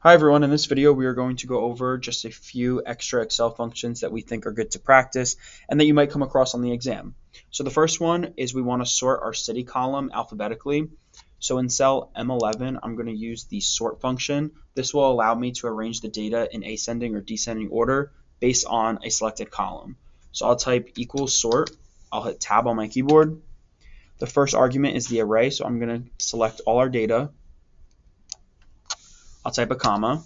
Hi everyone, in this video we are going to go over just a few extra Excel functions that we think are good to practice and that you might come across on the exam. So the first one is we want to sort our city column alphabetically. So in cell M11 I'm going to use the sort function. This will allow me to arrange the data in ascending or descending order based on a selected column. So I'll type equals sort, I'll hit tab on my keyboard. The first argument is the array, so I'm going to select all our data. I'll type a comma.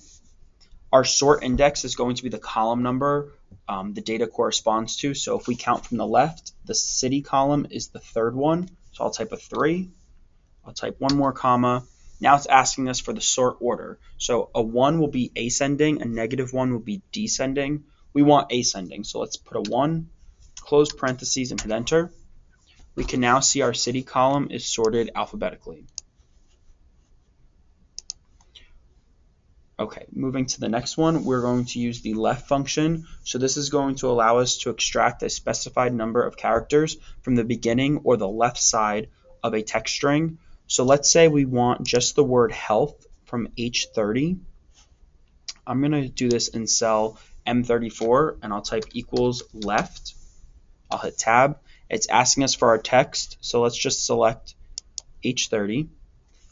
Our sort index is going to be the column number the data corresponds to. So if we count from the left, the city column is the third one. So I'll type a 3. I'll type one more comma. Now it's asking us for the sort order. So a 1 will be ascending, a -1 will be descending. We want ascending, so let's put a 1, close parentheses, and hit enter. We can now see our city column is sorted alphabetically. Okay, moving to the next one, we're going to use the left function. So this is going to allow us to extract a specified number of characters from the beginning or the left side of a text string. So let's say we want just the word health from H30. I'm going to do this in cell M34 and I'll type equals left. I'll hit tab. It's asking us for our text, so let's just select H30.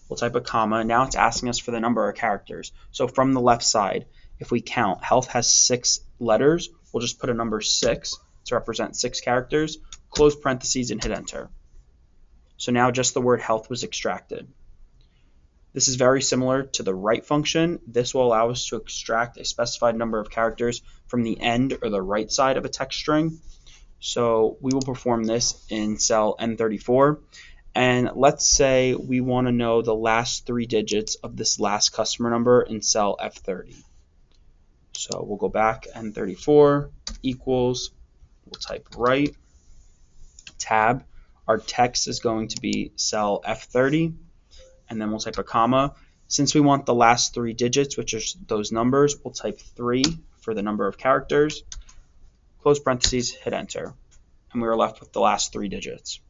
We'll type a comma. Now it's asking us for the number of characters. So from the left side, if we count, health has 6 letters. We'll just put a number 6 to represent 6 characters, close parentheses, and hit enter. So now just the word health was extracted. This is very similar to the right function. This will allow us to extract a specified number of characters from the end or the right side of a text string. So we will perform this in cell M34. And let's say we want to know the last 3 digits of this last customer number in cell F30. So we'll go back, M34 equals, we'll type right, tab. Our text is going to be cell F30, and then we'll type a comma. Since we want the last 3 digits, which are those numbers, we'll type 3 for the number of characters, close parentheses, hit enter. And we are left with the last 3 digits.